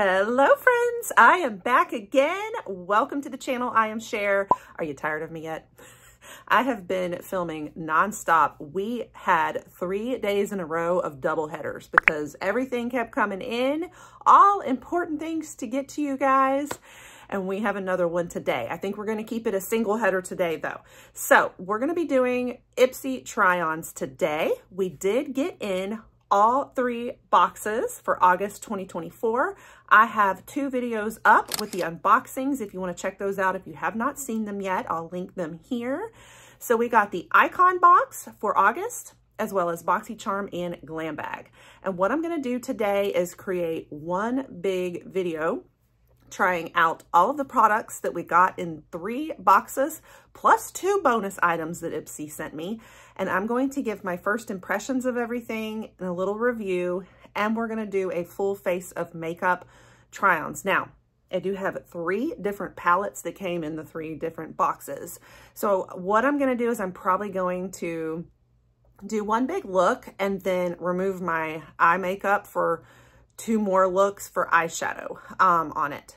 Hello friends, I am back again. Welcome to the channel. I am Cher. Are you tired of me yet? I have been filming nonstop. We had 3 days in a row of double headers because everything kept coming in, all important things to get to you guys. And we have another one today. I think we're going to keep it a single header today though. So we're going to be doing IPSY Try-Ons today. We did get in all 3 boxes for August 2024. I have 2 videos up with the unboxings. If you want to check those out, if you have not seen them yet, I'll link them here. So we got the Icon box for August, as well as BoxyCharm and Glam Bag. And what I'm going to do today is create one big video trying out all of the products that we got in 3 boxes, plus 2 bonus items that IPSY sent me. And I'm going to give my first impressions of everything and a little review, and we're going to do a full face of makeup try-ons. Now, I do have 3 different palettes that came in the 3 different boxes. So what I'm going to do is I'm probably going to do one big look and then remove my eye makeup for 2 more looks for eyeshadow on it.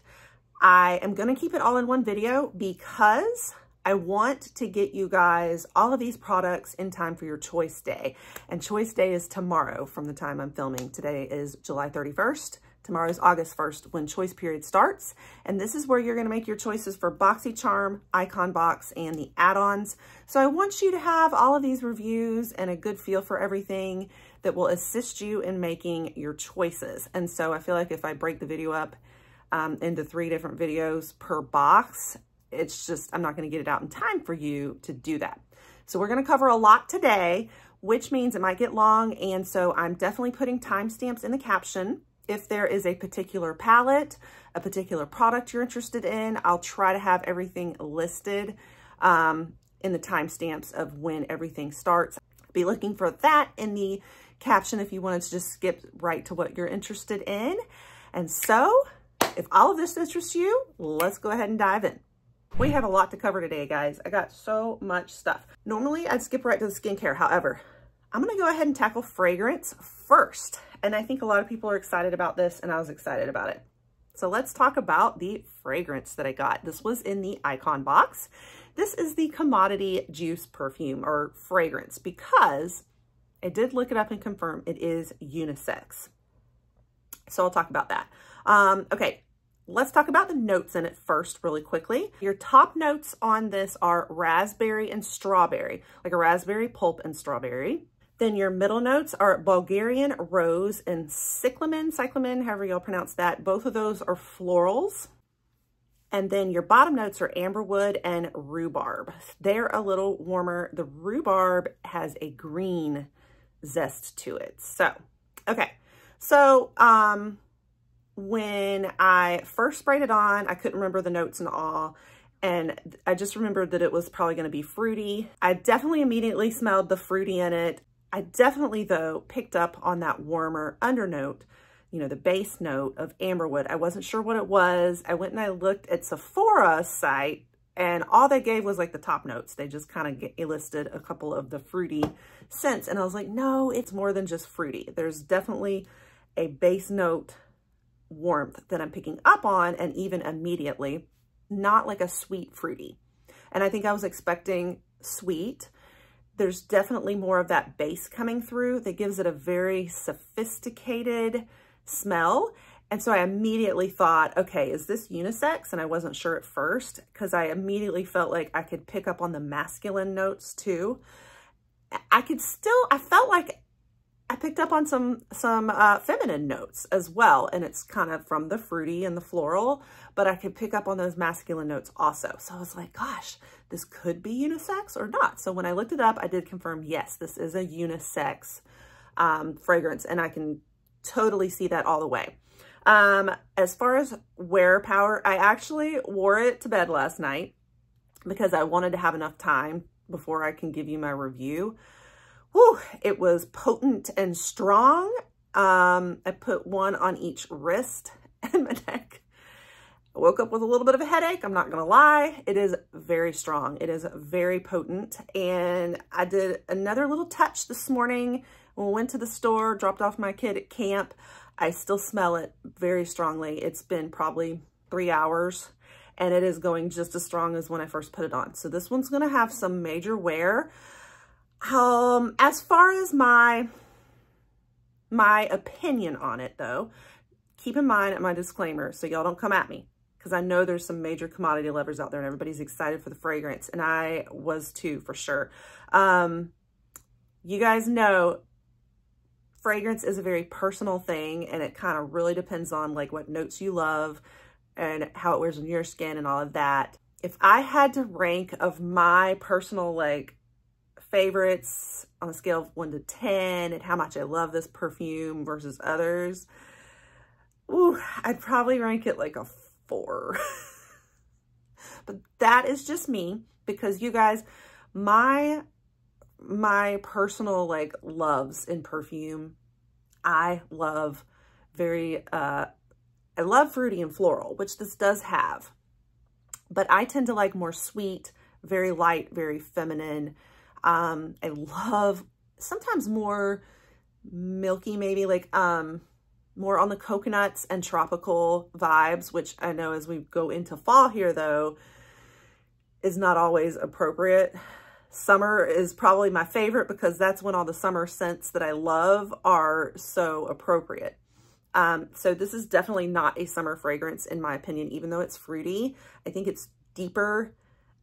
I am going to keep it all in one video because I want to get you guys all of these products in time for your choice day. And choice day is tomorrow from the time I'm filming. Today is July 31st. Tomorrow is August 1st when choice period starts. And this is where you're going to make your choices for BoxyCharm, Icon Box, and the add-ons. So I want you to have all of these reviews and a good feel for everything that will assist you in making your choices. And so I feel like if I break the video up into 3 different videos per box, it's just, I'm not going to get it out in time for you to do that. So we're going to cover a lot today, which means it might get long. And so I'm definitely putting timestamps in the caption. If there is a particular palette, a particular product you're interested in, I'll try to have everything listed in the timestamps of when everything starts. Be looking for that in the caption if you wanted to just skip right to what you're interested in. And so if all of this interests you, let's go ahead and dive in. We have a lot to cover today, guys. I got so much stuff. Normally, I'd skip right to the skincare. However, I'm going to go ahead and tackle fragrance first. And I think a lot of people are excited about this, and I was excited about it. So let's talk about the fragrance that I got. This was in the Icon box. This is the Commodity Juice perfume or fragrance because I did look it up and confirm it is unisex. So I'll talk about that. Okay. Let's talk about the notes in it first really quickly. Your top notes on this are raspberry and strawberry, like a raspberry pulp and strawberry. Then your middle notes are Bulgarian rose and cyclamen, however y'all pronounce that. Both of those are florals. And then your bottom notes are amberwood and rhubarb. They're a little warmer. The rhubarb has a green zest to it. So, okay. So, when I first sprayed it on, I couldn't remember the notes and all. And I just remembered that it was probably going to be fruity. I definitely immediately smelled the fruity in it. I definitely, though, picked up on that warmer undernote, you know, the base note of amberwood. I wasn't sure what it was. I went and I looked at Sephora's site and all they gave was like the top notes. They just kind of listed a couple of the fruity scents. And I was like, no, it's more than just fruity. There's definitely a base note warmth that I'm picking up on, and even immediately, not like a sweet fruity. And I think I was expecting sweet. There's definitely more of that base coming through that gives it a very sophisticated smell. And so I immediately thought, okay, is this unisex? And I wasn't sure at first because I immediately felt like I could pick up on the masculine notes too. I felt like I picked up on some feminine notes as well, and it's kind of from the fruity and the floral, but I could pick up on those masculine notes also. So I was like, gosh, this could be unisex or not. So when I looked it up, I did confirm, yes, this is a unisex fragrance, and I can totally see that all the way. As far as wear power, I actually wore it to bed last night because I wanted to have enough time before I can give you my review. Whew, it was potent and strong. I put one on each wrist and my neck. I woke up with a little bit of a headache. I'm not going to lie. It is very strong. It is very potent. And I did another little touch this morning when we went to the store, dropped off my kid at camp. I still smell it very strongly. It's been probably 3 hours and it is going just as strong as when I first put it on. So this one's gonna have some major wear. As far as my opinion on it though, keep in mind my disclaimer so y'all don't come at me, because I know there's some major commodity lovers out there and everybody's excited for the fragrance, and I was too, for sure. You guys know fragrance is a very personal thing, and it kind of really depends on like what notes you love and how it wears on your skin and all of that. If I had to rank of my personal like favorites on a scale of 1 to 10 and how much I love this perfume versus others, ooh, I'd probably rank it like a 4. But that is just me, because you guys, my personal like loves in perfume, I love I love fruity and floral, which this does have, but I tend to like more sweet, very light, very feminine. I love sometimes more milky, maybe like more on the coconuts and tropical vibes, which I know as we go into fall here though is not always appropriate. Summer is probably my favorite because that's when all the summer scents that I love are so appropriate. So this is definitely not a summer fragrance in my opinion, even though it's fruity. I think it's deeper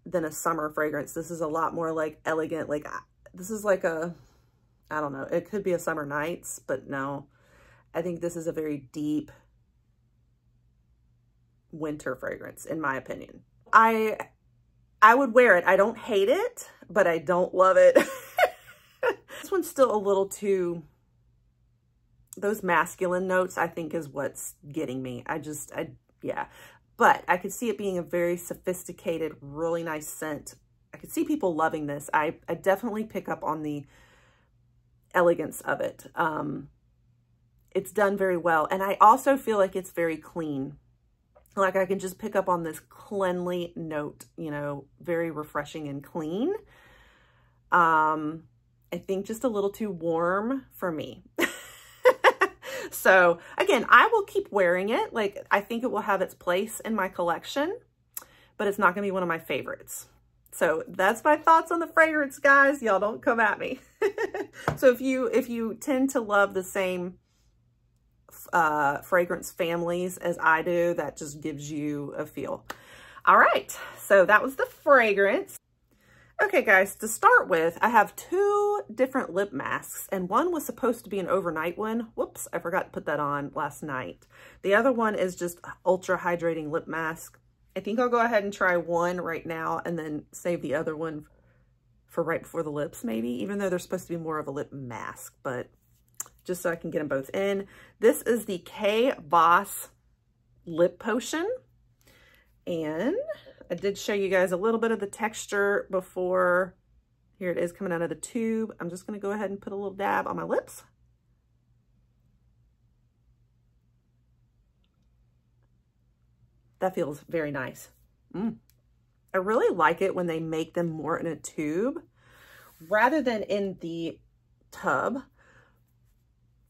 than a summer fragrance. This is a lot more like elegant, like this is like a, I don't know, it could be a summer nights, but no, I think this is a very deep winter fragrance in my opinion. I would wear it. I don't hate it, but I don't love it. This one's still a little too, those masculine notes I think is what's getting me. Yeah. But I could see it being a very sophisticated, really nice scent. I could see people loving this. I definitely pick up on the elegance of it. It's done very well. And I also feel like it's very clean. Like I can just pick up on this cleanly note, you know, very refreshing and clean. I think just a little too warm for me. So again, I will keep wearing it. Like I think it will have its place in my collection, but it's not gonna be one of my favorites. So that's my thoughts on the fragrance, guys. Y'all don't come at me. So if you tend to love the same fragrance families as I do, that just gives you a feel. All right, so that was the fragrance. Okay guys, to start with, I have 2 different lip masks, and one was supposed to be an overnight one. Whoops, I forgot to put that on last night. The other one is just ultra hydrating lip mask. I think I'll go ahead and try one right now and then save the other one for right before the lips maybe, even though they're supposed to be more of a lip mask, but just so I can get them both in. This is the K-Voss Lip Potion, and I did show you guys a little bit of the texture before. Here it is coming out of the tube. I'm just gonna go ahead and put a little dab on my lips. That feels very nice. I really like it when they make them more in a tube rather than in the tub,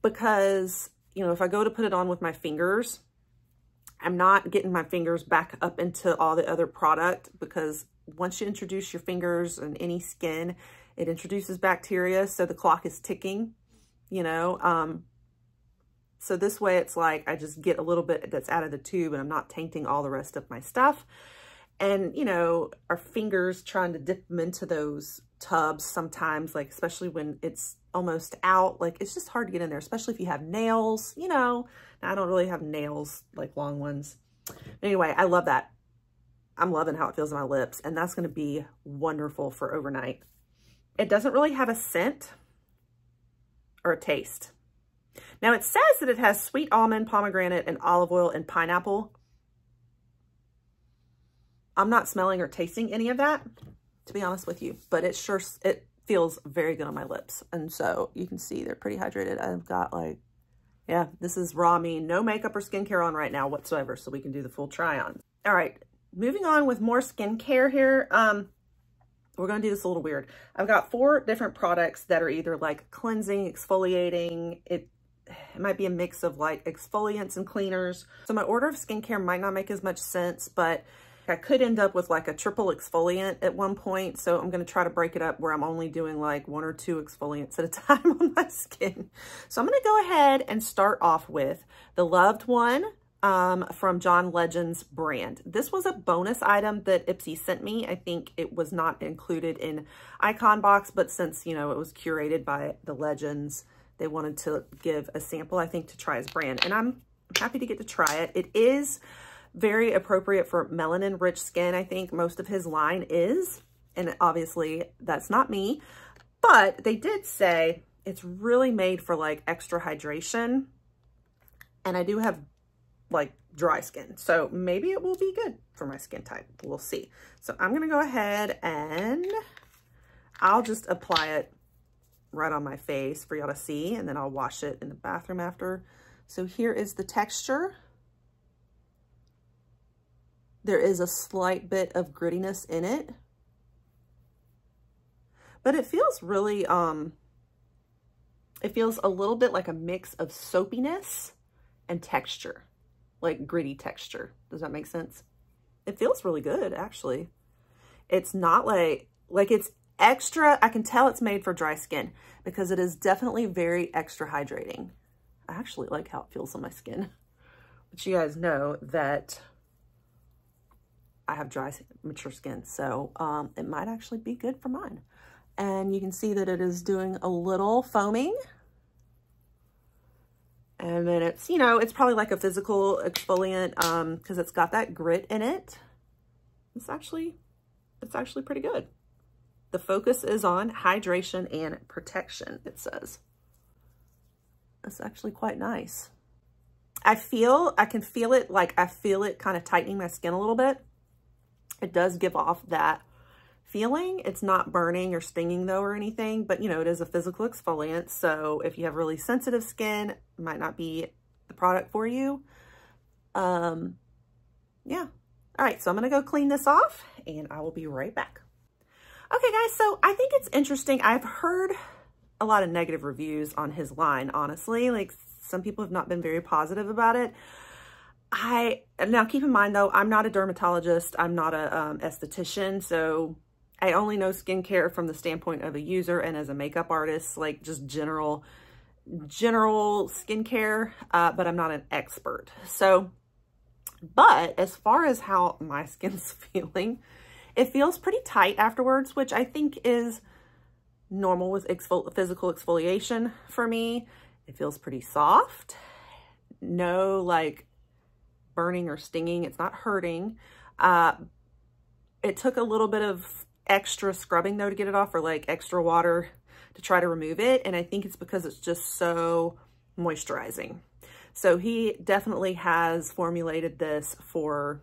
because, you know, if I go to put it on with my fingers, I'm not getting my fingers back up into all the other product, because once you introduce your fingers in any skin, it introduces bacteria. So the clock is ticking, you know. So this way it's like I just get a little bit that's out of the tube and I'm not tainting all the rest of my stuff. And, you know, our fingers trying to dip them into those tubs sometimes, like especially when it's almost out, like it's just hard to get in there, especially if you have nails, you know. Now, I don't really have nails, like long ones. Anyway, I love that. I'm loving how it feels on my lips, and that's going to be wonderful for overnight. It doesn't really have a scent or a taste. Now, it says that it has sweet almond, pomegranate, and olive oil and pineapple. I'm not smelling or tasting any of that, to be honest with you, but it feels very good on my lips. And so you can see they're pretty hydrated. I've got like, yeah, this is raw me, no makeup or skincare on right now whatsoever, so we can do the full try on. All right, moving on with more skincare here. We're gonna do this a little weird. I've got 4 different products that are either like cleansing, exfoliating. it might be a mix of like exfoliants and cleaners. So my order of skincare might not make as much sense, but I could end up with like a triple exfoliant at one point. So I'm going to try to break it up where I'm only doing like 1 or 2 exfoliants at a time on my skin. So I'm going to go ahead and start off with the loved one from John Legend's brand. This was a bonus item that IPSY sent me. I think it was not included in Icon Box, but since, you know, it was curated by the Legends, they wanted to give a sample, I think, to try his brand. And I'm happy to get to try it. It is very appropriate for melanin rich skin. I think most of his line is, and obviously that's not me, but they did say it's really made for like extra hydration. And I do have like dry skin, so maybe it will be good for my skin type. We'll see. So I'm going to go ahead and I'll just apply it right on my face for y'all to see, and then I'll wash it in the bathroom after. So here is the texture. There is a slight bit of grittiness in it, but it feels really, it feels a little bit like a mix of soapiness and texture, like gritty texture. Does that make sense? It feels really good, actually. It's not like it's extra. I can tell it's made for dry skin because it is definitely very extra hydrating. I actually like how it feels on my skin, but you guys know that I have dry, mature skin, so it might actually be good for mine. And you can see that it is doing a little foaming. And then it's, you know, it's probably like a physical exfoliant because it's got that grit in it. It's actually pretty good. The focus is on hydration and protection, it says. It's actually quite nice. I can feel it, like I feel it kind of tightening my skin a little bit. It does give off that feeling. It's not burning or stinging though or anything, but you know, it is a physical exfoliant. So if you have really sensitive skin, it might not be the product for you. Yeah. All right. So I'm going to go clean this off and I will be right back. Okay, guys. So I think it's interesting. I've heard a lot of negative reviews on his line, honestly. Like some people have not been very positive about it. Now keep in mind though, I'm not a dermatologist. I'm not a esthetician. So I only know skincare from the standpoint of a user and as a makeup artist, like just general skincare, but I'm not an expert. So, but as far as how my skin's feeling, it feels pretty tight afterwards, which I think is normal with physical exfoliation for me. It feels pretty soft. No like burning or stinging. It's not hurting. It took a little bit of extra scrubbing though to get it off, or like extra water to try to remove it. And I think it's because it's just so moisturizing. So he definitely has formulated this for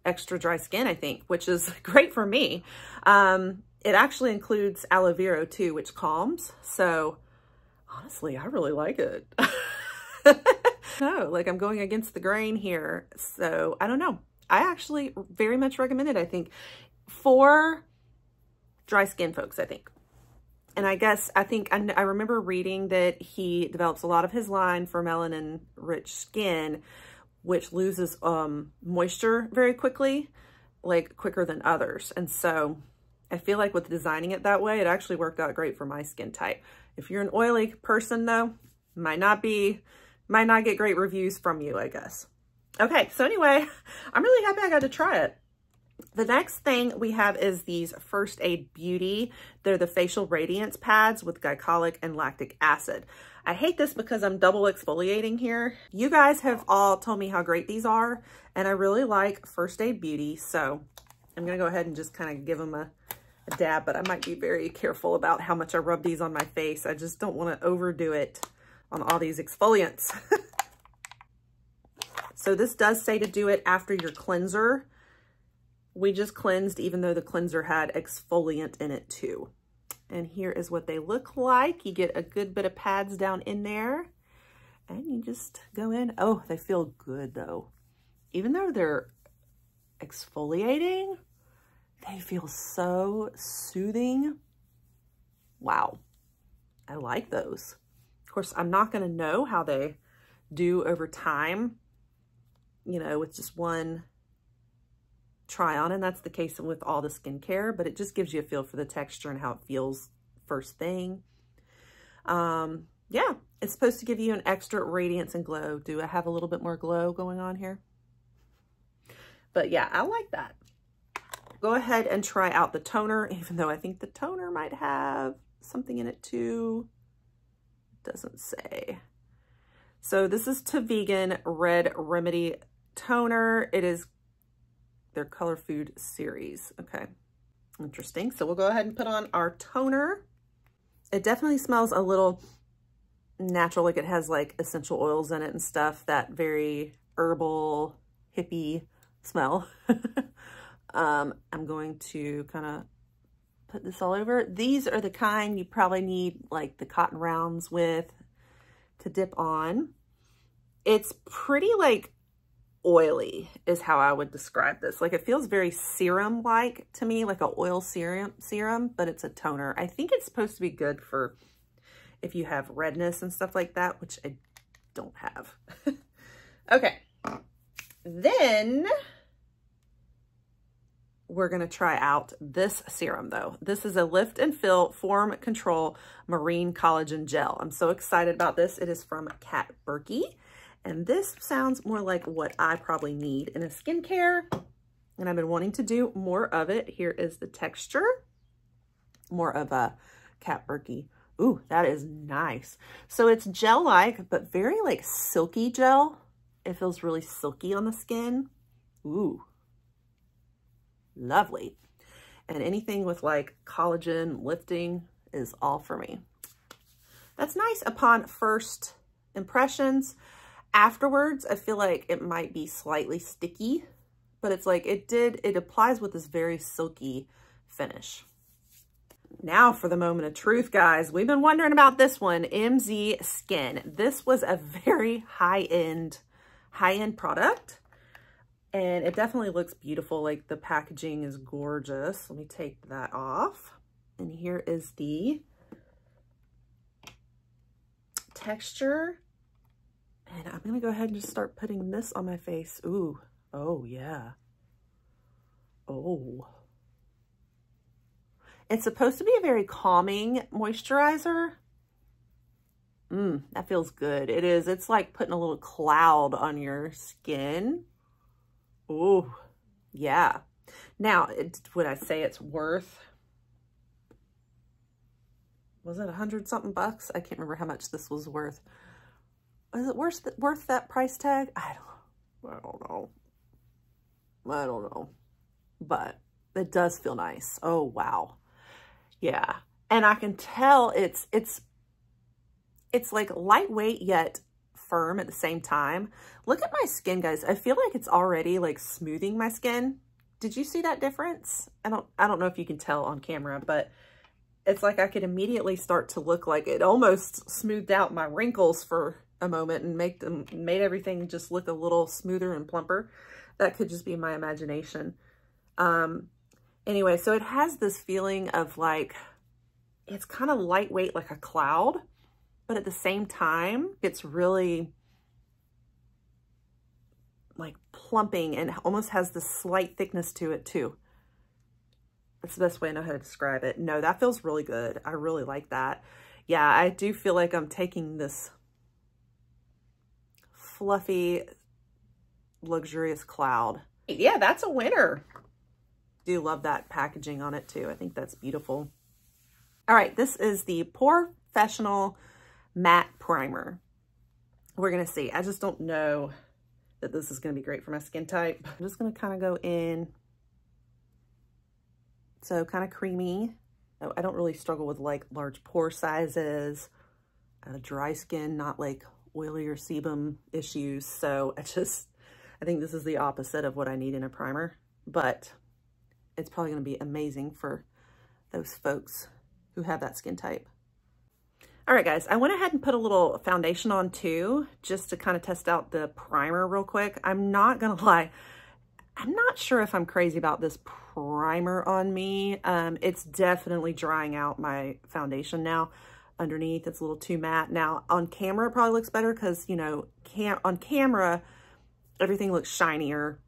extra dry skin, I think, which is great for me. It actually includes aloe vera too, which calms. So honestly, I really like it. No, like I'm going against the grain here. So I don't know. I actually very much recommend it, I think, for dry skin folks, I think. And I remember reading that he develops a lot of his line for melanin rich skin, which loses moisture very quickly, like quicker than others. And so I feel like with designing it that way, it actually worked out great for my skin type. If you're an oily person though, might not get great reviews from you, I guess. Okay, so anyway, I'm really happy I got to try it. The next thing we have is these First Aid Beauty. They're the facial radiance pads with glycolic and lactic acid. I hate this because I'm double exfoliating here. You guys have all told me how great these are, and I really like First Aid Beauty, so I'm gonna go ahead and just kind of give them a dab, but I might be very careful about how much I rub these on my face. I just don't want to overdo it on all these exfoliants. So this does say to do it after your cleanser. We just cleansed, even though the cleanser had exfoliant in it too. And here is what they look like. You get a good bit of pads down in there and you just go in. Oh, they feel good though. Even though they're exfoliating, they feel so soothing. Wow. I like those. Of course, I'm not going to know how they do over time, you know, with just one try on, and that's the case with all the skincare, but it just gives you a feel for the texture and how it feels first thing. Yeah, it's supposed to give you an extra radiance and glow. Do I have a little bit more glow going on here? But yeah, I like that. Go ahead and try out the toner, even though I think the toner might have something in it too. Doesn't say. So this is Tovegan Red Remedy Toner. It is their Color Food series. Okay, interesting. So we'll go ahead and put on our toner. It definitely smells a little natural, like it has like essential oils in it and stuff, that very herbal, hippie smell. I'm going to kind of put this all over. These are the kind you probably need like the cotton rounds with to dip on. It's pretty like oily is how I would describe this. Like it feels very serum-like to me, like an oil serum, but it's a toner. I think it's supposed to be good for if you have redness and stuff like that, which I don't have. Okay, then we're going to try out this serum though. This is a Lift and Fill Form Control Marine Collagen Gel. I'm so excited about this. It is from Burki, and this sounds more like what I probably need in a skincare, and I've been wanting to do more of it. Here is the texture. More of a Burki. Ooh, that is nice. So it's gel-like, but very like silky gel. It feels really silky on the skin. Ooh. Lovely. And anything with like collagen lifting is all for me. That's nice upon first impressions. Afterwards, I feel like it might be slightly sticky, but it's like it applies with this very silky finish. Now for the moment of truth, guys. We've been wondering about this one, MZ Skin. This was a very high-end product. And it definitely looks beautiful. Like the packaging is gorgeous. Let me take that off. And here is the texture. And I'm gonna go ahead and just start putting this on my face. Ooh, oh yeah. Oh. It's supposed to be a very calming moisturizer. That feels good. It is. It's like putting a little cloud on your skin. Ooh, yeah. Now, would I say it's worth, was it 100-something bucks? I can't remember how much this was worth. Is it worth that price tag? I don't know. But it does feel nice. Oh, wow. Yeah. And I can tell it's like lightweight yet firm at the same time. Look at my skin, guys. I feel like it's already like smoothing my skin. Did you see that difference? I don't know if you can tell on camera, but it's like I could immediately start to look like it almost smoothed out my wrinkles for a moment and made everything just look a little smoother and plumper. That could just be my imagination. Anyway, so it has this feeling of like, it's kind of lightweight like a cloud, but at the same time, it's really like plumping and almost has this slight thickness to it too. That's the best way I know how to describe it. No, that feels really good. I really like that. Yeah, I do feel like I'm taking this fluffy, luxurious cloud. Yeah, that's a winner. Do love that packaging on it too. I think that's beautiful. All right, this is the Porefessional Matte Primer. We're gonna see. I just don't know that this is gonna be great for my skin type. I'm just gonna kind of go in. So kind of creamy. I don't really struggle with like large pore sizes, dry skin, not like oily or sebum issues. So I think this is the opposite of what I need in a primer, but it's probably gonna be amazing for those folks who have that skin type. All right, guys, I went ahead and put a little foundation on too, just to kind of test out the primer real quick. I'm not gonna lie, I'm not sure if I'm crazy about this primer on me. It's definitely drying out my foundation now, underneath. It's a little too matte. Now on camera it probably looks better because, you know, on camera everything looks shinier.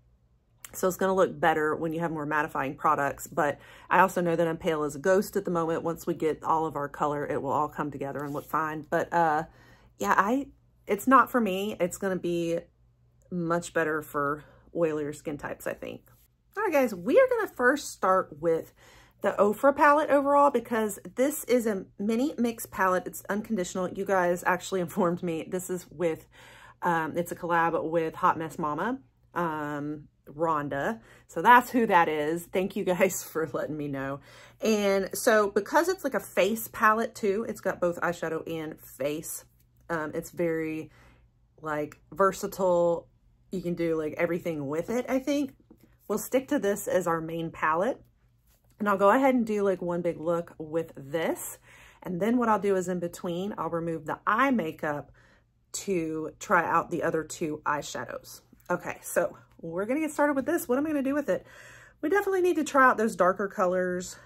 So it's going to look better when you have more mattifying products. But I also know that I'm pale as a ghost at the moment. Once we get all of our color, it will all come together and look fine. But yeah, it's not for me. It's going to be much better for oilier skin types, I think. All right, guys, we are going to first start with the Ofra palette overall, because this is a mini mix palette. It's unconditional. You guys actually informed me. This is with, it's a collab with Hot Mess Mama, Rhonda. So that's who that is. Thank you guys for letting me know. And so because it's like a face palette too, it's got both eyeshadow and face. It's very like versatile. You can do like everything with it, I think. We'll stick to this as our main palette. And I'll go ahead and do like one big look with this. And then what I'll do is in between, I'll remove the eye makeup to try out the other two eyeshadows. Okay, so we're gonna get started with this. What am I gonna do with it? We definitely need to try out those darker colors.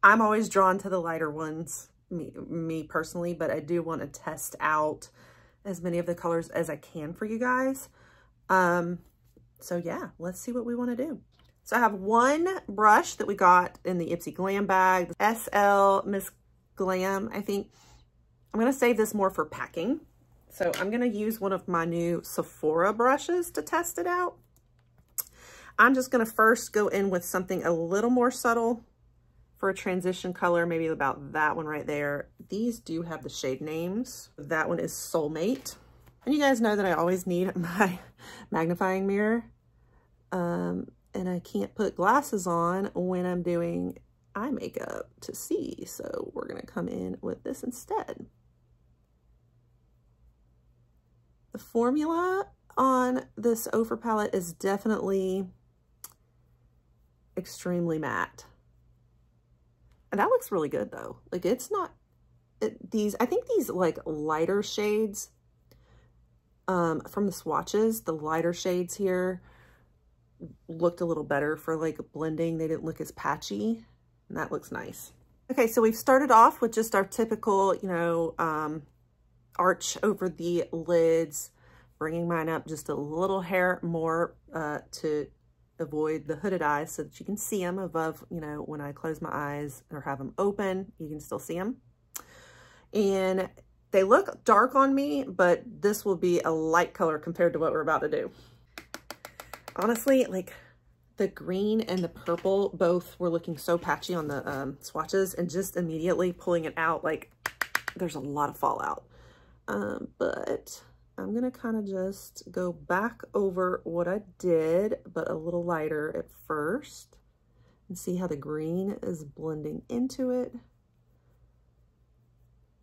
I'm always drawn to the lighter ones, me personally, but I do want to test out as many of the colors as I can for you guys. So yeah, let's see what we want to do. So I have one brush that we got in the IPSY Glam Bag, SLMissglam, I think. I'm going to save this more for packing. So I'm going to use one of my new Sephora brushes to test it out. I'm just going to first go in with something a little more subtle for a transition color, maybe about that one right there. These do have the shade names. That one is Soulmate. And you guys know that I always need my magnifying mirror. And I can't put glasses on when I'm doing eye makeup to see. So we're going to come in with this instead. The formula on this Ofra palette is definitely extremely matte. And that looks really good though. Like it's not, I think these like lighter shades from the swatches, the lighter shades here looked a little better for like blending. They didn't look as patchy, and that looks nice. Okay, so we've started off with just our typical, you know, arch over the lids, bringing mine up just a little hair more to avoid the hooded eyes so that you can see them above, you know, when I close my eyes or have them open, you can still see them. And they look dark on me, but this will be a light color compared to what we're about to do. Honestly, like the green and the purple both were looking so patchy on the swatches, and just immediately pulling it out, like there's a lot of fallout. But I'm gonna kind of just go back over what I did, but a little lighter at first, and see how the green is blending into it.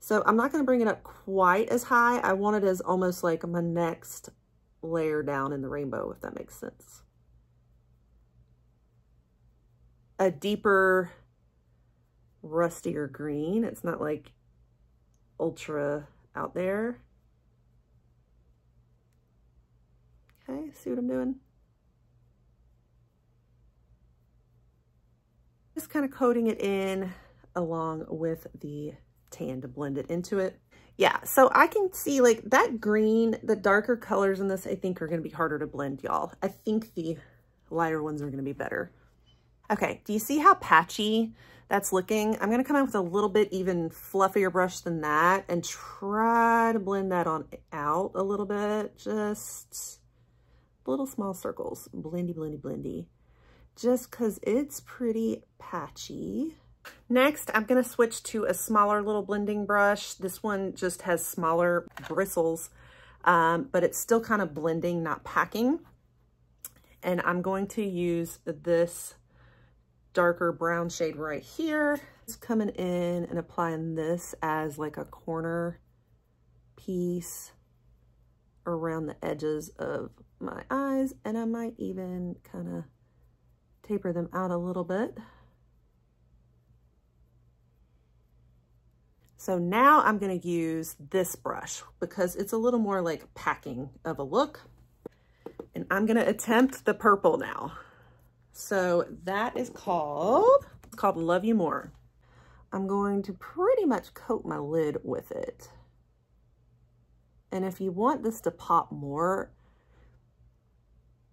So I'm not gonna bring it up quite as high. I want it as almost like my next layer down in the rainbow, if that makes sense. A deeper, rustier green. It's not like ultra out there. Okay, see what I'm doing? Just kind of coating it in along with the tan to blend it into it. Yeah, so I can see like that green, the darker colors in this I think are going to be harder to blend, y'all. I think the lighter ones are going to be better. Okay, do you see how patchy that's looking? I'm going to come in with a little bit even fluffier brush than that and try to blend that on out a little bit. Just little small circles, blendy, blendy, blendy, just because it's pretty patchy. Next, I'm going to switch to a smaller little blending brush. This one just has smaller bristles, but it's still kind of blending, not packing. And I'm going to use this darker brown shade right here. Just coming in and applying this as like a corner piece around the edges of my eyes. And I might even kind of taper them out a little bit. So now I'm going to use this brush because it's a little more like packing of a look. And I'm going to attempt the purple now. So that is called Love You More. I'm going to pretty much coat my lid with it. And if you want this to pop more,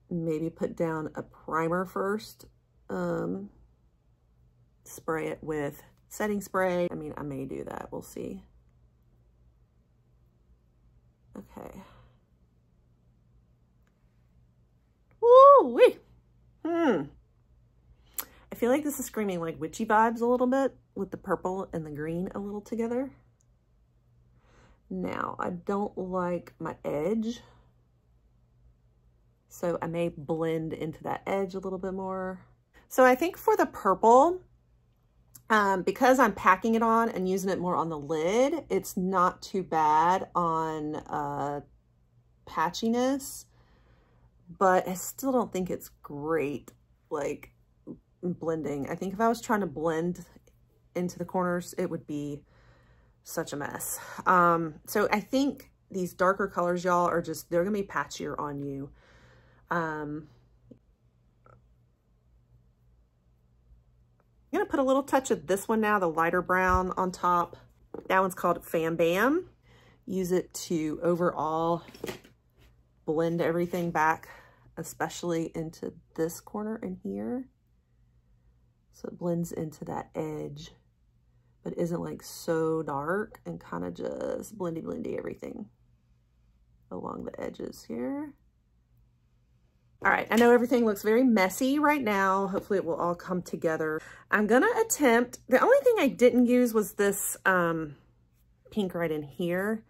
maybe put down a primer first. Spray it with setting spray. I mean, I may do that. We'll see. Okay. Woo-wee! I feel like this is screaming like witchy vibes a little bit with the purple and the green a little together. Now, I don't like my edge, so I may blend into that edge a little bit more. So I think for the purple, because I'm packing it on and using it more on the lid, it's not too bad on patchiness, but I still don't think it's great, like, blending. I think if I was trying to blend into the corners, it would be such a mess. So I think these darker colors, y'all, are just, they're gonna be patchier on you. I'm gonna put a little touch of this one now, the lighter brown on top. That one's called Fam Bam. Use it to overall blend everything back, especially into this corner in here. So it blends into that edge, but isn't like so dark, and kind of just blendy everything along the edges here. All right, I know everything looks very messy right now. Hopefully it will all come together. I'm gonna attempt, the only thing I didn't use was this pink right in here.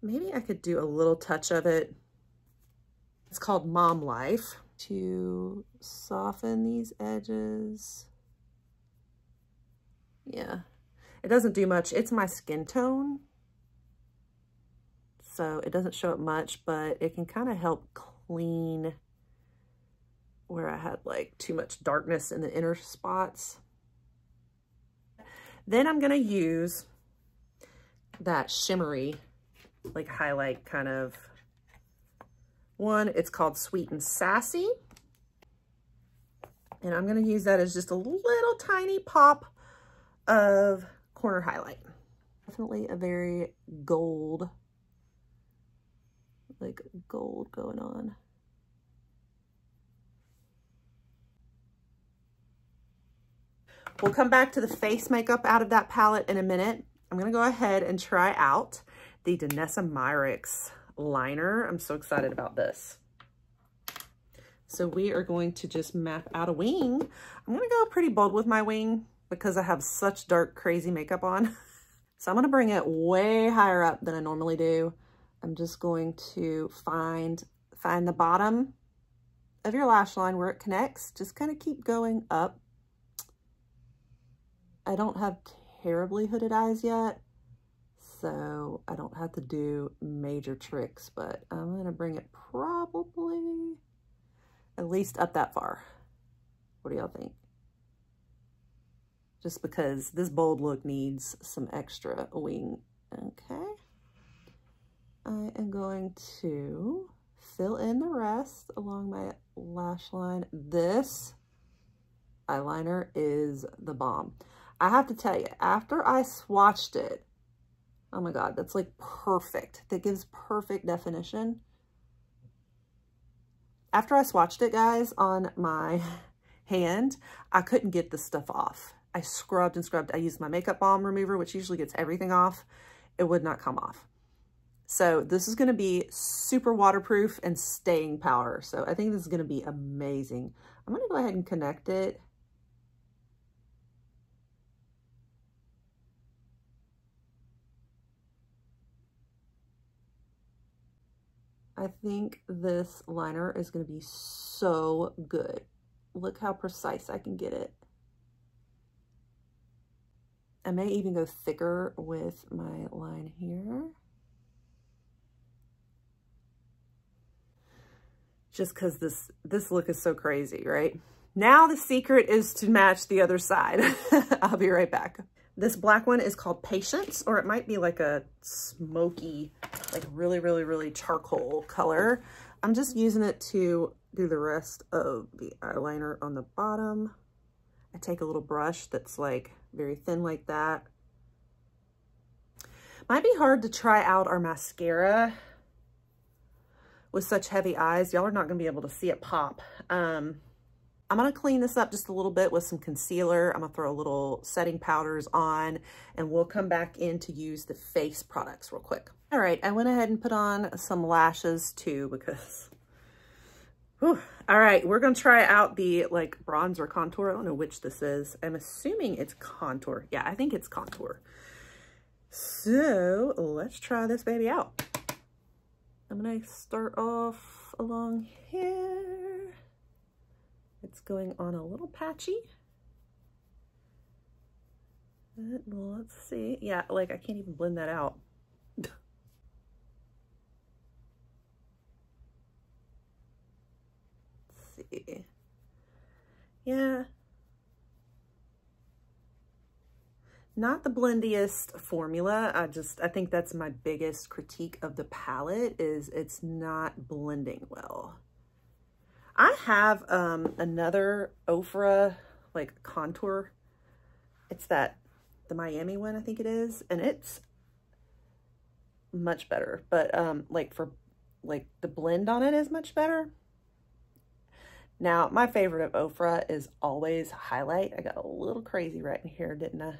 Maybe I could do a little touch of it. It's called Mom Life, to soften these edges. Yeah, it doesn't do much. It's my skin tone, so it doesn't show up much, but it can kind of help clean where I had like too much darkness in the inner spots. Then I'm gonna use that shimmery, like highlight kind of one. It's called Sweet and Sassy. And I'm gonna use that as just a little tiny pop of corner highlight. Definitely a very gold, like gold going on. We'll come back to the face makeup out of that palette in a minute. I'm gonna go ahead and try out the Danessa Myricks liner. I'm so excited about this. So we are going to just map out a wing. I'm gonna go pretty bold with my wing because I have such dark, crazy makeup on. So I'm gonna bring it way higher up than I normally do. I'm just going to find the bottom of your lash line where it connects. Just kind of keep going up. I don't have terribly hooded eyes yet, so I don't have to do major tricks, but I'm gonna bring it probably at least up that far. What do y'all think? Just because this bold look needs some extra wing. Okay. I am going to fill in the rest along my lash line. This eyeliner is the bomb. I have to tell you, after I swatched it, oh my God, that's like perfect. That gives perfect definition. After I swatched it, guys, on my hand, I couldn't get this stuff off. I scrubbed and scrubbed. I used my makeup balm remover, which usually gets everything off. It would not come off. So this is gonna be super waterproof and staying power. So I think this is gonna be amazing. I'm gonna go ahead and connect it. I think this liner is going to be so good. Look how precise I can get it. I may even go thicker with my line here. Just because this look is so crazy, right? Now the secret is to match the other side. I'll be right back. This black one is called Patience, or it might be like a smoky, like really charcoal color. I'm just using it to do the rest of the eyeliner on the bottom. I take a little brush that's like very thin like that. Might be hard to try out our mascara with such heavy eyes. Y'all are not gonna be able to see it pop. I'm gonna clean this up just a little bit with some concealer. I'm gonna throw a little setting powders on, and we'll come back in to use the face products real quick. All right, I went ahead and put on some lashes too because, whew. All right, we're gonna try out the like bronzer contour. I don't know which this is. I'm assuming it's contour. Yeah, I think it's contour. So let's try this baby out. I'm gonna start off along here. It's going on a little patchy. But let's see. Yeah, like I can't even blend that out. Let's see. Yeah. Not the blendiest formula. I think that's my biggest critique of the palette is it's not blending well. I have another Ofra like contour. It's the Miami one, I think it is, and it's much better. But like for like the blend on it is much better. Now, my favorite of Ofra is always highlight. I got a little crazy right in here, didn't I?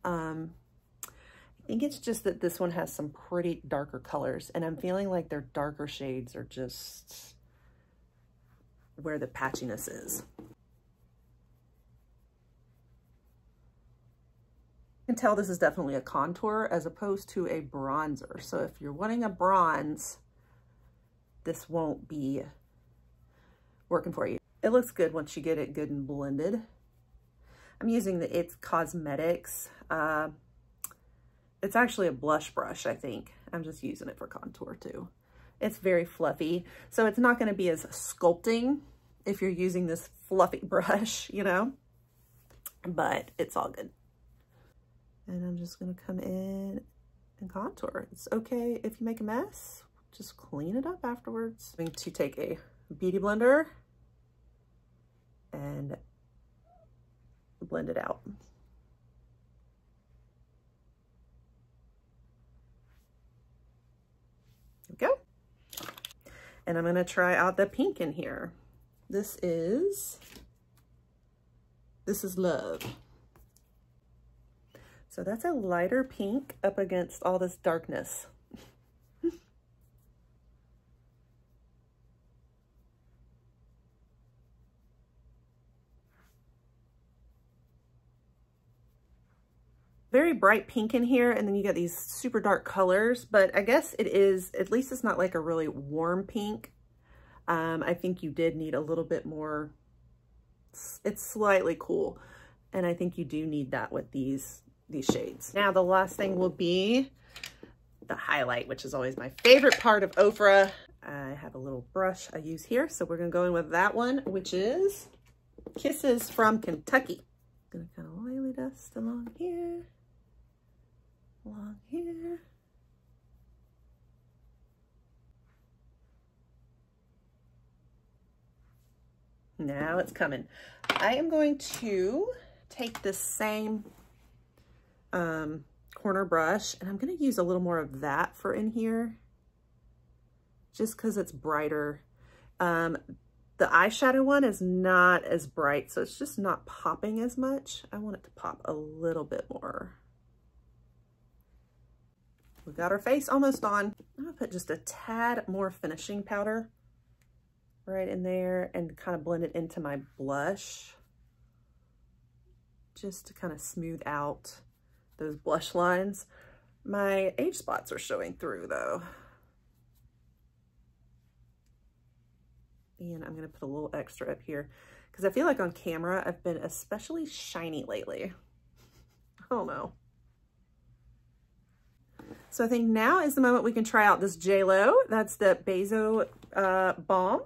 I think it's just that this one has some pretty darker colors, and I'm feeling like their darker shades are just where the patchiness is. You can tell this is definitely a contour as opposed to a bronzer. So if you're wanting a bronze, this won't be working for you. It looks good once you get it good and blended. I'm using the It's Cosmetics. It's actually a blush brush, I think. I'm just using it for contour too. It's very fluffy, so it's not gonna be as sculpting if you're using this fluffy brush, you know, but it's all good. And I'm just gonna come in and contour. It's okay if you make a mess, just clean it up afterwards. I'm going to take a beauty blender and blend it out. There we go. And I'm gonna try out the pink in here. This is Love. So that's a lighter pink up against all this darkness. Very bright pink in here, and then you get these super dark colors, but I guess it is, at least it's not like a really warm pink. I think you did need a little bit more, it's slightly cool, and I think you do need that with these shades. Now the last thing will be the highlight, which is always my favorite part of Ofra. I have a little brush I use here, so we're gonna go in with that one, which is Kisses from Kentucky. Gonna kind of lightly dust along here. Along here. Now it's coming. I am going to take this same corner brush, and I'm going to use a little more of that for in here, just because it's brighter. The eyeshadow one is not as bright, so it's just not popping as much. I want it to pop a little bit more. We got our face almost on. I'm gonna put just a tad more finishing powder right in there and kind of blend it into my blush, just to kind of smooth out those blush lines. My age spots are showing through though. And I'm gonna put a little extra up here because I feel like on camera I've been especially shiny lately. I don't know. So I think now is the moment we can try out this J.Lo. That's the Beso Balm.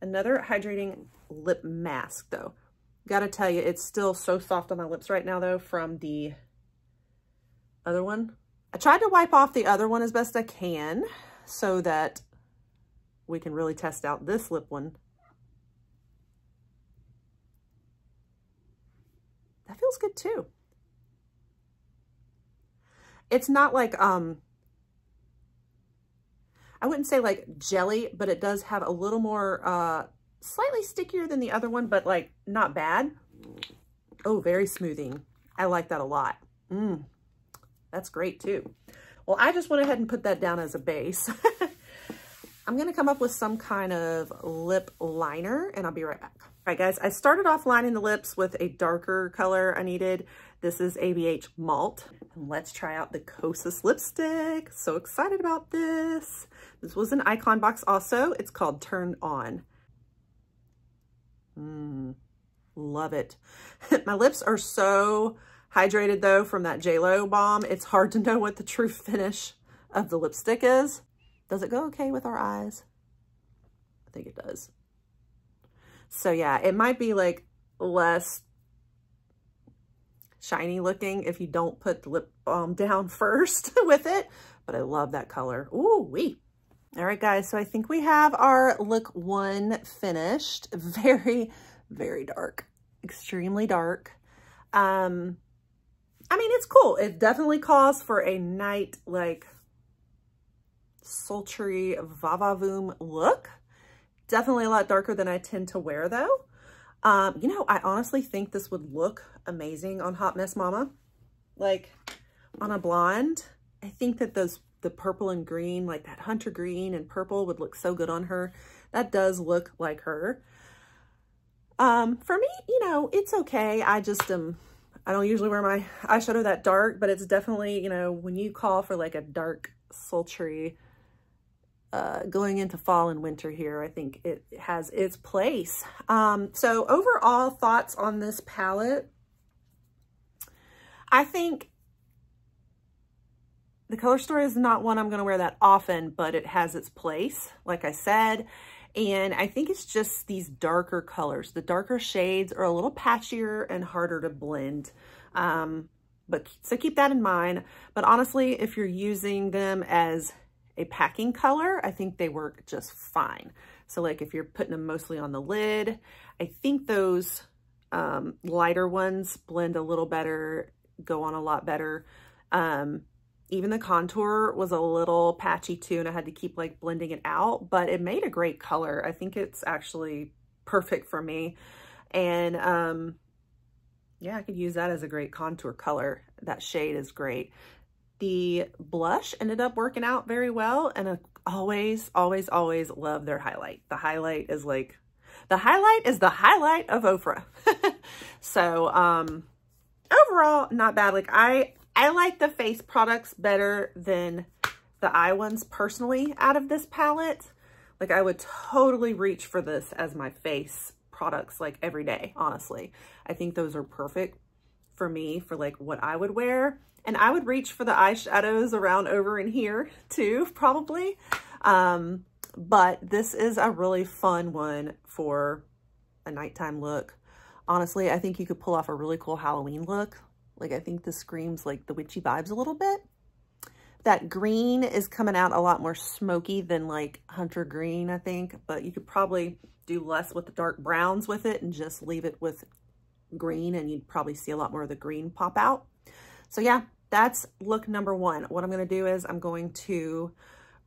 Another hydrating lip mask though. Gotta tell you, it's still so soft on my lips right now though from the other one. I tried to wipe off the other one as best I can so that we can really test out this lip one. That feels good too. It's not like, I wouldn't say like jelly, but it does have a little more, slightly stickier than the other one, but like not bad. Oh, very smoothing. I like that a lot. That's great too. Well, I just went ahead and put that down as a base. I'm going to come up with some kind of lip liner and I'll be right back. All right, guys, I started off lining the lips with a darker color I needed. This is ABH Malt. And let's try out the Kosas Lipstick. So excited about this. This was an icon box also. It's called Turn On. Love it. My lips are so hydrated though from that JLo balm. It's hard to know what the true finish of the lipstick is. Does it go okay with our eyes? I think it does. So yeah, it might be like less shiny looking if you don't put the lip balm down first with it, but I love that color. Ooh wee. All right, guys, so I think we have our look 1 finished. Very, very dark, extremely dark. I mean, it's cool. It definitely calls for a night, like, sultry va-va-voom look. Definitely a lot darker than I tend to wear, though. You know, I honestly think this would look amazing on Hot Mess Mama. Like, on a blonde, I think that the purple and green, like that hunter green and purple would look so good on her. That does look like her. For me, you know, it's okay. I just I don't usually wear my eyeshadow that dark, but it's definitely, you know, when you call for like a dark, sultry, going into fall and winter here, I think it has its place. So overall thoughts on this palette, I think the color story is not one I'm going to wear that often, but it has its place, like I said. And I think it's just these darker colors. The darker shades are a little patchier and harder to blend. So keep that in mind. But honestly, if you're using them as a packing color, I think they work just fine. So like if you're putting them mostly on the lid, I think those lighter ones blend a little better, go on a lot better. Even the contour was a little patchy too, and I had to keep like blending it out, but it made a great color. I think it's actually perfect for me. And yeah, I could use that as a great contour color. That shade is great. The blush ended up working out very well, and I always, always, always love their highlight. The highlight is like, the highlight is the highlight of Ofra. So overall, not bad. Like I like the face products better than the eye ones personally out of this palette. Like I would totally reach for this as my face products like every day, honestly. I think those are perfect for me for like what I would wear. And I would reach for the eyeshadows around over in here too, probably. But this is a really fun one for a nighttime look. Honestly, I think you could pull off a really cool Halloween look. Like, I think this screams like the witchy vibes a little bit. That green is coming out a lot more smoky than like hunter green, I think. But you could probably do less with the dark browns with it and just leave it with green, and you'd probably see a lot more of the green pop out. So yeah, that's look number 1. What I'm going to do is I'm going to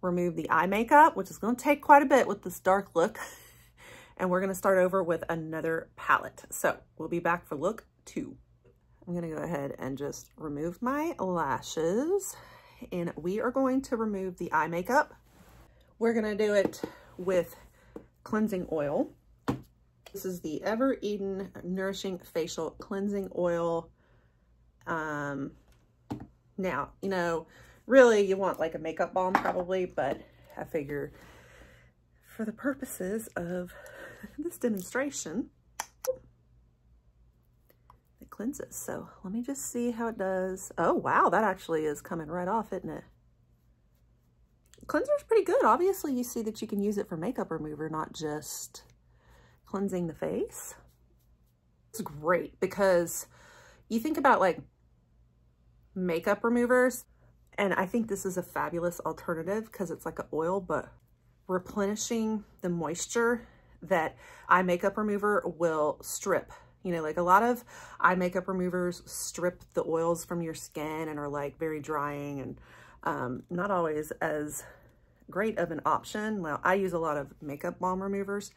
remove the eye makeup, which is going to take quite a bit with this dark look. And we're going to start over with another palette. So we'll be back for look 2. I'm going to go ahead and just remove my lashes, and we are going to remove the eye makeup. We're going to do it with cleansing oil. This is the Ever Eden Nourishing Facial Cleansing Oil. Now, you know, really you want like a makeup balm probably, but I figure for the purposes of this demonstration, it cleanses. So let me just see how it does. Oh, wow, that actually is coming right off, isn't it? Cleanser's pretty good. Obviously, you see that you can use it for makeup remover, not just cleansing the face. It's great because you think about like makeup removers, and I think this is a fabulous alternative because it's like an oil, but replenishing the moisture that eye makeup remover will strip, You know, like a lot of eye makeup removers strip the oils from your skin and are like very drying and not always as great of an option. Well, I use a lot of makeup balm removers,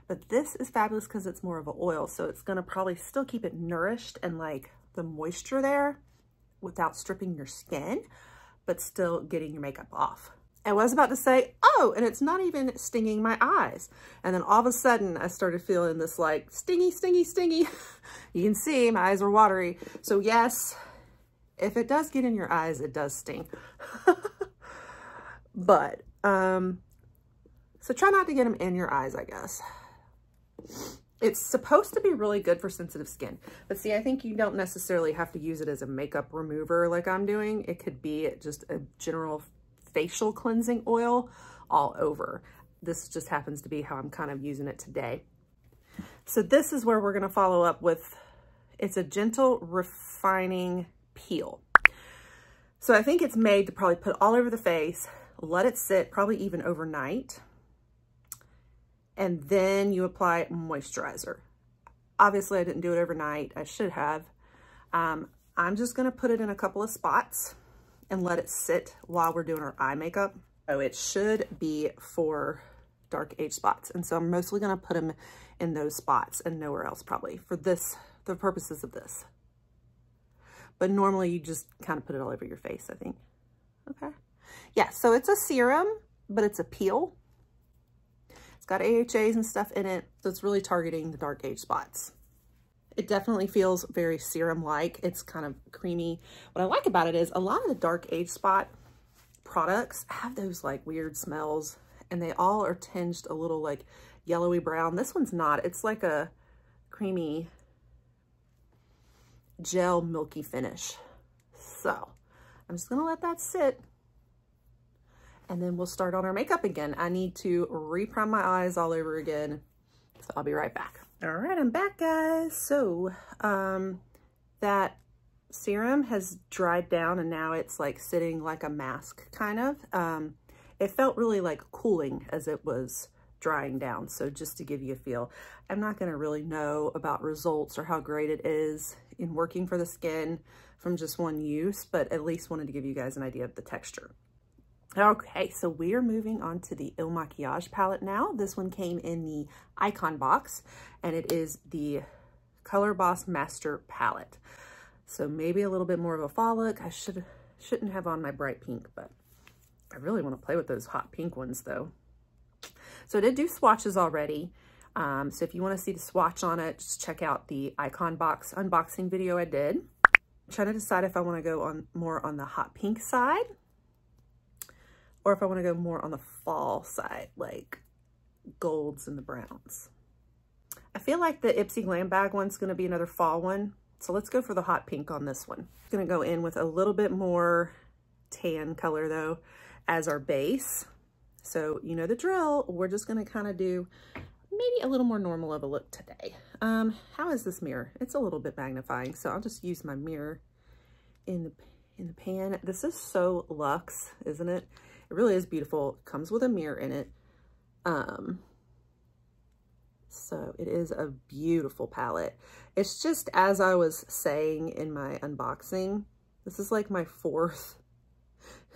but this is fabulous because it's more of an oil. So it's going to probably still keep it nourished and like the moisture there without stripping your skin, but still getting your makeup off. I was about to say, oh, and it's not even stinging my eyes. And then all of a sudden I started feeling this like stingy, stingy, stingy. You can see my eyes are watery. So yes, if it does get in your eyes, it does sting. But, so try not to get them in your eyes, I guess. It's supposed to be really good for sensitive skin. But see, I think you don't necessarily have to use it as a makeup remover like I'm doing. It could be just a general facial cleansing oil all over. This just happens to be how I'm kind of using it today. So this is where we're going to follow up with, it's a gentle refining peel. So I think it's made to probably put all over the face, let it sit probably even overnight, and then you apply moisturizer. Obviously I didn't do it overnight. I should have. I'm just going to put it in a couple of spots and let it sit while we're doing our eye makeup. So it should be for dark age spots. And so I'm mostly gonna put them in those spots and nowhere else probably for this, the purposes of this. But normally you just kind of put it all over your face, I think. Okay. Yeah, so it's a serum, but it's a peel. It's got AHAs and stuff in it. So it's really targeting the dark age spots. It definitely feels very serum-like. It's kind of creamy. What I like about it is a lot of the dark age spot products have those like weird smells, and they all are tinged a little like yellowy brown. This one's not. It's like a creamy gel milky finish. So I'm just gonna let that sit, and then we'll start on our makeup again. I need to re-prime my eyes all over again, so I'll be right back. All right, I'm back, guys. So that serum has dried down and now it's like sitting like a mask kind of. It felt really like cooling as it was drying down. So just to give you a feel, I'm not gonna really know about results or how great it is in working for the skin from just one use, but at least wanted to give you guys an idea of the texture. Okay, so we are moving on to the Makiage palette now. This one came in the Icon box, and it is the Color Boss Master palette. So maybe a little bit more of a fall look. I shouldn't have on my bright pink, but I really want to play with those hot pink ones though. So I did do swatches already. So if you want to see the swatch on it, just check out the Icon box unboxing video I did. I'm trying to decide if I want to go on more on the hot pink side, or if I want to go more on the fall side, like golds and the browns. I feel like the IPSY Glam Bag one's going to be another fall one. So let's go for the hot pink on this one. I'm going to go in with a little bit more tan color though as our base. So you know the drill. We're just going to kind of do maybe a little more normal of a look today. How is this mirror? It's a little bit magnifying, so I'll just use my mirror in the pan. This is so luxe, isn't it? It really is beautiful. It comes with a mirror in it. So it is a beautiful palette. It's just, as I was saying in my unboxing, this is like my fourth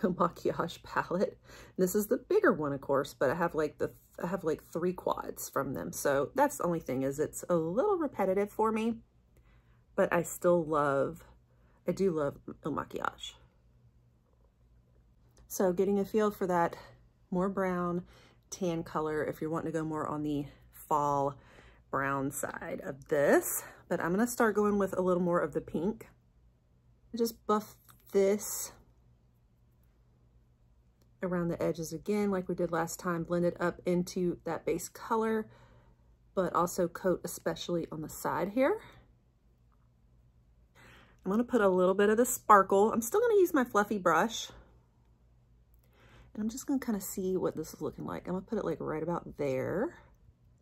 Makiage palette. This is the bigger one, of course, but I have like 3 quads from them. So that's the only thing, is it's a little repetitive for me, but I do love Makiage. So getting a feel for that more brown tan color if you're wanting to go more on the fall brown side of this. But I'm going to start going with a little more of the pink. Just buff this around the edges again like we did last time. Blend it up into that base color, but also coat especially on the side here. I'm going to put a little bit of the sparkle. I'm still going to use my fluffy brush. And I'm just going to kind of see what this is looking like. I'm going to put it like right about there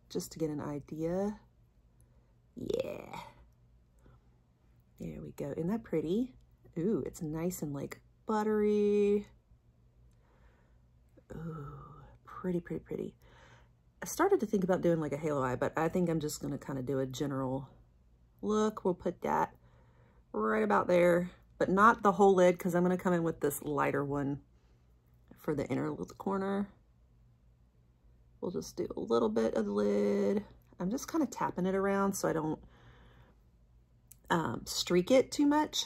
just to get an idea. Yeah. There we go. Isn't that pretty? Ooh, it's nice and like buttery. Ooh, pretty, pretty, pretty. I started to think about doing like a halo eye, but I think I'm just going to kind of do a general look. We'll put that right about there, but not the whole lid because I'm going to come in with this lighter one for the inner corner. We'll just do a little bit of the lid. I'm just kind of tapping it around so I don't streak it too much,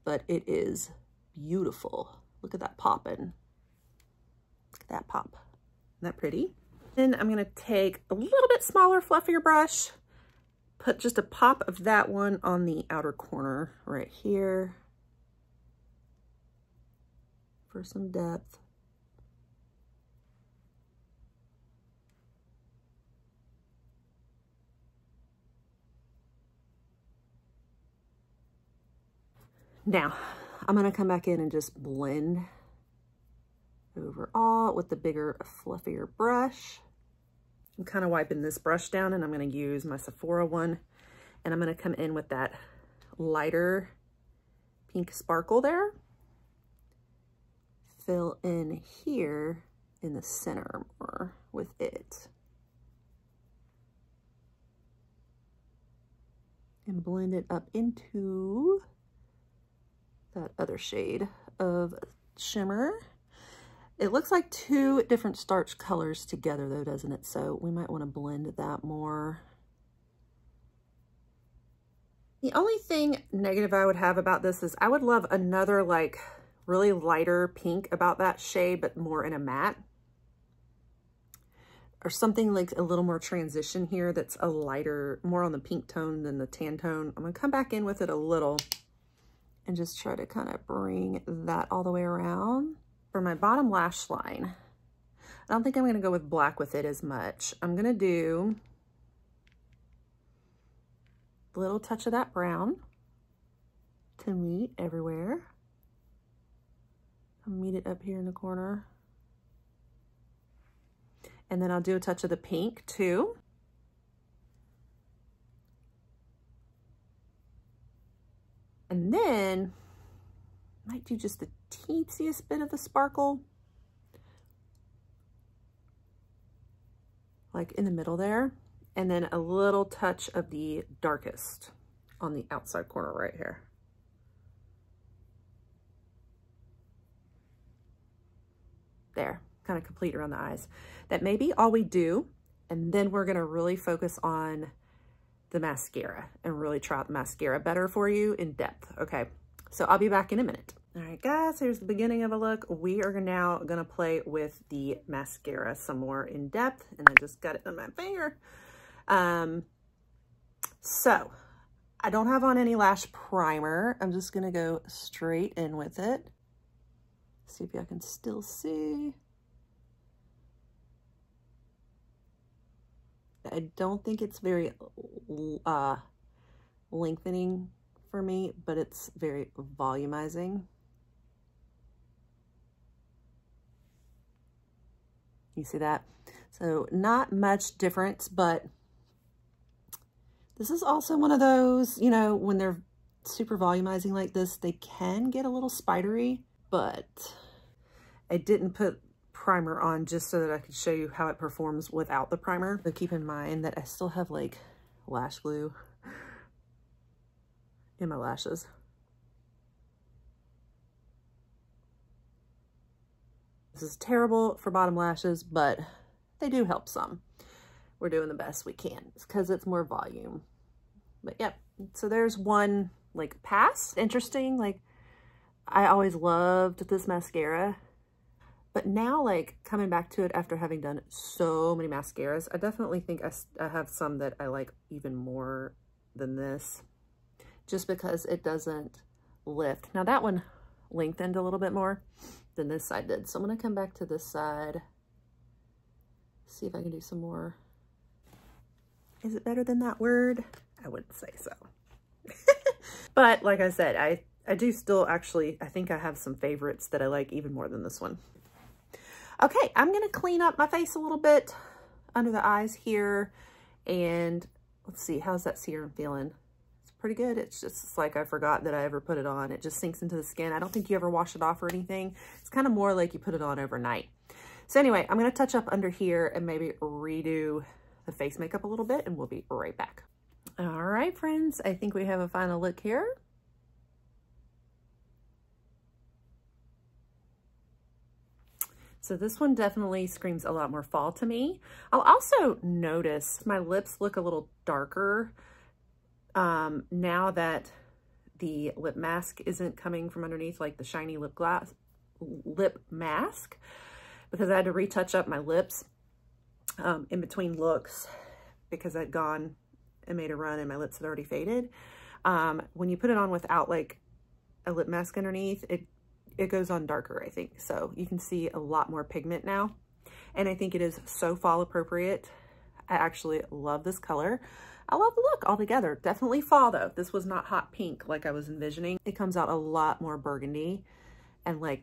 but it is beautiful. Look at that popping. Look at that pop. Isn't that pretty? Then I'm going to take a little bit smaller, fluffier brush, put just a pop of that one on the outer corner right here for some depth. Now, I'm going to come back in and just blend overall with the bigger, fluffier brush. I'm kind of wiping this brush down, and I'm going to use my Sephora one, and I'm going to come in with that lighter pink sparkle there. Fill in here in the center more with it. And blend it up into that other shade of shimmer. It looks like two different starch colors together though, doesn't it? So we might want to blend that more. The only thing negative I would have about this is I would love another like really lighter pink about that shade, but more in a matte. Or something like a little more transition here that's a lighter, more on the pink tone than the tan tone. I'm gonna come back in with it a little and just try to kind of bring that all the way around. For my bottom lash line, I don't think I'm gonna go with black with it as much. I'm gonna do a little touch of that brown to meet everywhere. I'll meet it up here in the corner. And then I'll do a touch of the pink too. And then I might do just the teeniest bit of the sparkle, like in the middle there. And then a little touch of the darkest on the outside corner right here. There, kind of complete around the eyes. That may be all we do. And then we're gonna really focus on the mascara and really try out the mascara better for you in depth. Okay, so I'll be back in a minute. All right, guys, here's the beginning of a look. We are now gonna play with the mascara some more in depth, and I just got it on my finger. So I don't have on any lash primer. I'm just gonna go straight in with it. See if I can still see. I don't think it's very lengthening for me, but it's very volumizing. You see that? So not much difference, but this is also one of those, you know, when they're super volumizing like this, they can get a little spidery, but I didn't put primer on just so that I could show you how it performs without the primer. But keep in mind that I still have like lash glue in my lashes. This is terrible for bottom lashes, but they do help some. We're doing the best we can because it's more volume. But yep, so there's one like pass. Interesting, like I always loved this mascara. But now, like, coming back to it after having done so many mascaras, I definitely think I have some that I like even more than this, just because it doesn't lift. Now, that one lengthened a little bit more than this side did. So I'm going to come back to this side, see if I can do some more. Is it better than that word? I wouldn't say so. But like I said, I do still actually, I think I have some favorites that I like even more than this one. Okay, I'm gonna clean up my face a little bit under the eyes here, and let's see, how's that serum feeling? It's pretty good. It's just like I forgot that I ever put it on. It just sinks into the skin. I don't think you ever wash it off or anything. It's kind of more like you put it on overnight. So anyway, I'm gonna touch up under here and maybe redo the face makeup a little bit, and we'll be right back. All right, friends, I think we have a final look here. So this one definitely screams a lot more fall to me. I'll also notice my lips look a little darker now that the lip mask isn't coming from underneath, like the shiny lip mask, because I had to retouch up my lips in between looks because I'd gone and made a run and my lips had already faded. When you put it on without like a lip mask underneath, it goes on darker, I think. So you can see a lot more pigment now. And I think it is so fall appropriate. I actually love this color. I love the look altogether. Definitely fall though. This was not hot pink like I was envisioning. It comes out a lot more burgundy and like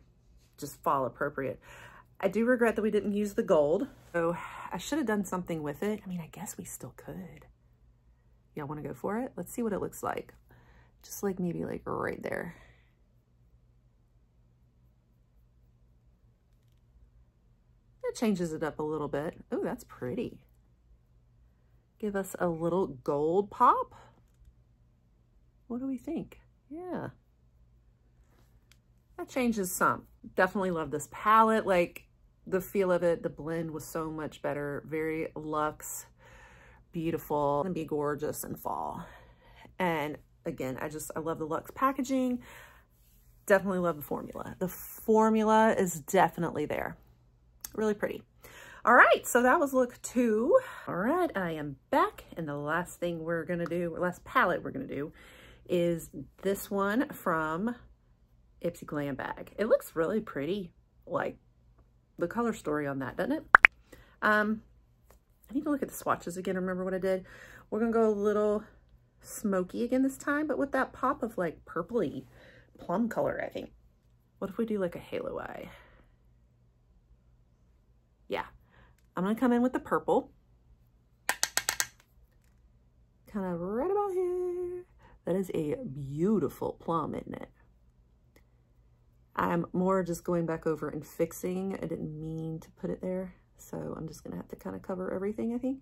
just fall appropriate. I do regret that we didn't use the gold. So I should have done something with it. I mean, I guess we still could. Y'all want to go for it? Let's see what it looks like. Just like maybe like right there. It changes it up a little bit. Oh, that's pretty. Give us a little gold pop. What do we think? Yeah. That changes some. Definitely love this palette. Like the feel of it, the blend was so much better. Very luxe, beautiful, and be gorgeous in fall. And again, I love the luxe packaging. Definitely love the formula. The formula is definitely there. Really pretty. All right, so that was look 2. All right, I am back, and the last thing we're gonna do, or last palette we're gonna do, is this one from IPSY Glam Bag. It looks really pretty, like the color story on that, doesn't it? I need to look at the swatches again, remember what I did. We're gonna go a little smoky again this time, but with that pop of like purpley plum color, I think. What if we do like a halo eye? Yeah, I'm gonna come in with the purple. Kind of right about here. That is a beautiful plum, isn't it? I'm more just going back over and fixing. I didn't mean to put it there. So I'm just gonna have to kind of cover everything, I think.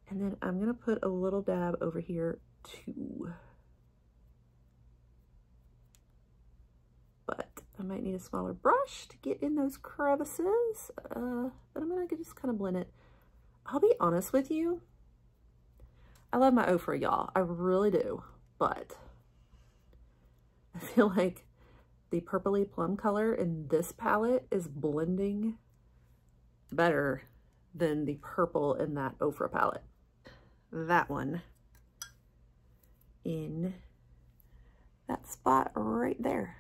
And then I'm gonna put a little dab over here too. But I might need a smaller brush to get in those crevices. But I'm gonna just kind of blend it. I'll be honest with you. I love my Ofra, y'all. I really do. But I feel like the purpley plum color in this palette is blending better than the purple in that Ofra palette. That one in that spot right there.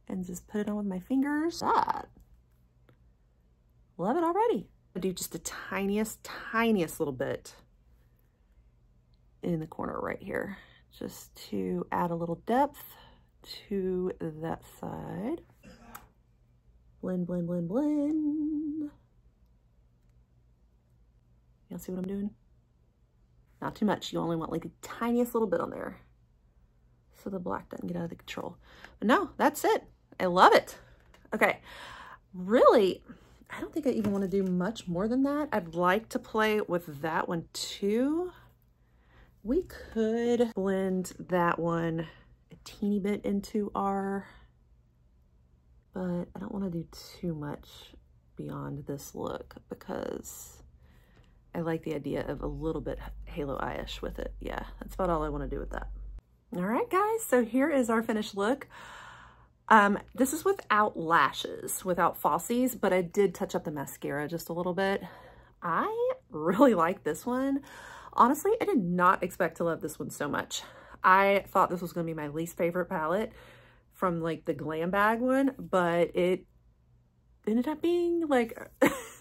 And just put it on with my fingers. That. Love it already. I do just the tiniest little bit in the corner right here, just to add a little depth to that side. Blend, blend, blend, blend. Y'all see what I'm doing? Not too much. You only want like the tiniest little bit on there so the black doesn't get out of the control. But no, that's it. I love it. Okay, really, I don't think I even want to do much more than that. I'd like to play with that one too. We could blend that one a teeny bit into our, but I don't want to do too much beyond this look because I like the idea of a little bit halo eye-ish with it. Yeah, that's about all I want to do with that. All right, guys, so here is our finished look. This is without lashes, without falsies, but I did touch up the mascara just a little bit. I really like this one. Honestly, I did not expect to love this one so much. I thought this was going to be my least favorite palette from like the Glam Bag one, but it ended up being like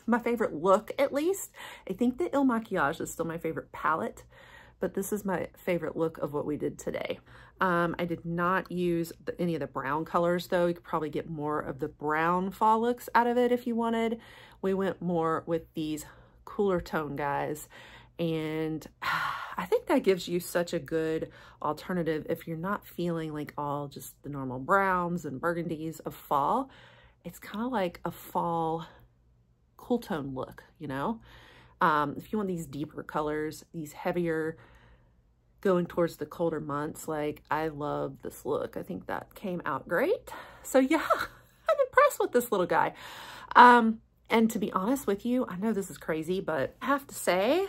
my favorite look, at least. I think the Makiage is still my favorite palette, but this is my favorite look of what we did today. I did not use any of the brown colors though. You could probably get more of the brown fall looks out of it if you wanted. We went more with these cooler tone guys, and I think that gives you such a good alternative if you're not feeling like all just the normal browns and burgundies of fall. It's kind of like a fall cool tone look, you know? If you want these deeper colors, these heavier going towards the colder months, like I love this look. I think that came out great. So yeah, I'm impressed with this little guy. And to be honest with you, I know this is crazy, but I have to say,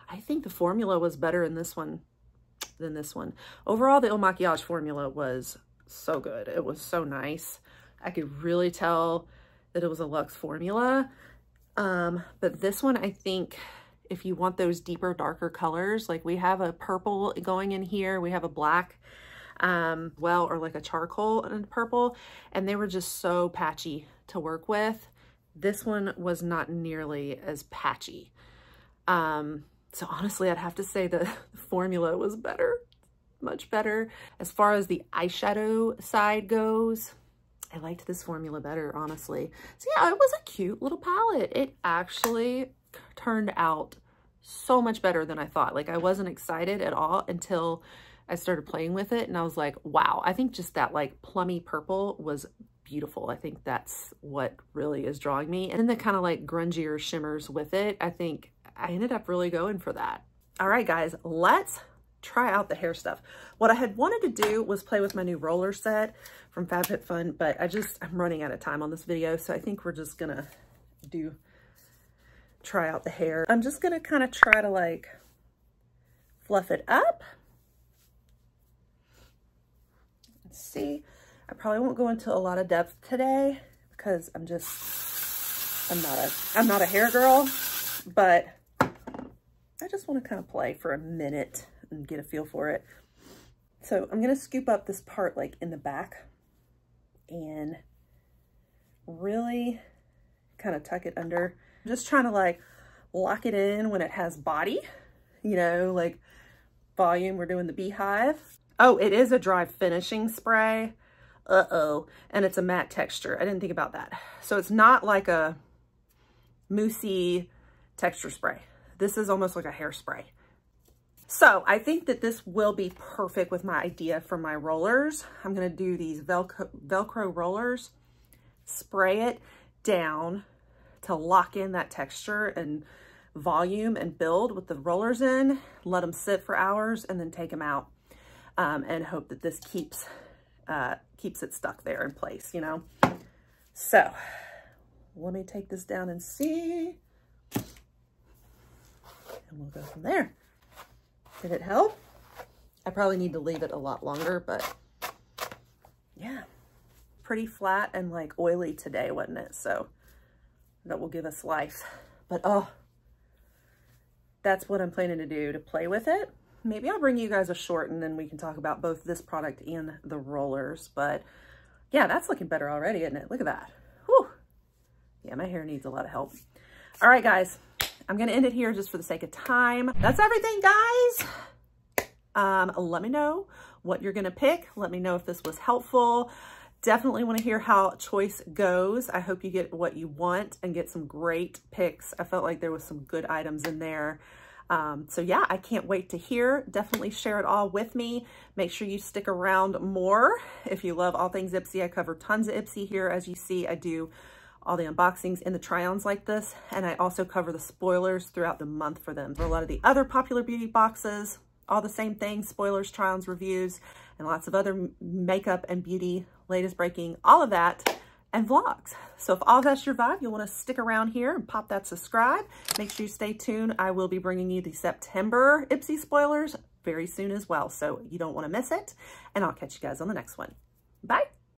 I think the formula was better in this one than this one. Overall, the Makiage formula was so good. It was so nice. I could really tell that it was a luxe formula. But this one, I think if you want those deeper, darker colors, like we have a purple going in here, we have a black, or like a charcoal and purple, and they were just so patchy to work with. This one was not nearly as patchy. So honestly, I'd have to say the formula was better, much better. As far as the eyeshadow side goes, I liked this formula better, honestly. So yeah, it was a cute little palette. It actually turned out so much better than I thought. Like I wasn't excited at all until I started playing with it, and I was like, wow, I think just that like plummy purple was beautiful. I think that's what really is drawing me. And then the kind of like grungier shimmers with it, I think I ended up really going for that. All right, guys, let's try out the hair stuff. What I had wanted to do was play with my new roller set from FabFitFun, but I'm running out of time on this video, so I think we're just gonna try out the hair. I'm just gonna kind of try to like fluff it up. Let's see. I probably won't go into a lot of depth today because I'm not a hair girl, but I just want to kind of play for a minute and get a feel for it. So I'm going to scoop up this part like in the back and really kind of tuck it under. I'm just trying to like lock it in when it has body, you know, like volume. We're doing the beehive. Oh, it is a dry finishing spray. And it's a matte texture. I didn't think about that. So it's not like a moussey texture spray. This is almost like a hairspray. So I think that this will be perfect with my idea for my rollers. I'm gonna do these Velcro rollers, spray it down to lock in that texture and volume and build with the rollers in, let them sit for hours, and then take them out and hope that this keeps it stuck there in place, you know? So let me take this down and see, and we'll go from there. Did it help? I probably need to leave it a lot longer, but yeah, pretty flat and like oily today, wasn't it? So that will give us life. But oh, that's what I'm planning to do, to play with it. Maybe I'll bring you guys a short and then we can talk about both this product and the rollers. But yeah, that's looking better already, isn't it? Look at that. Whew. Yeah, my hair needs a lot of help. All right, guys, I'm going to end it here just for the sake of time. That's everything, guys. Let me know what you're going to pick. Let me know if this was helpful. Definitely want to hear how choice goes. I hope you get what you want and get some great picks. I felt like there was some good items in there. So yeah, I can't wait to hear. Definitely share it all with me. Make sure you stick around more. If you love all things IPSY, I cover tons of IPSY here. As you see, I do all the unboxings and the try-ons like this. And I also cover the spoilers throughout the month for them. For a lot of the other popular beauty boxes, all the same things, spoilers, try-ons, reviews, and lots of other makeup and beauty, latest breaking, all of that, and vlogs. So if all that's your vibe, you'll want to stick around here and pop that subscribe. Make sure you stay tuned. I will be bringing you the September IPSY spoilers very soon as well, so you don't want to miss it. And I'll catch you guys on the next one. Bye.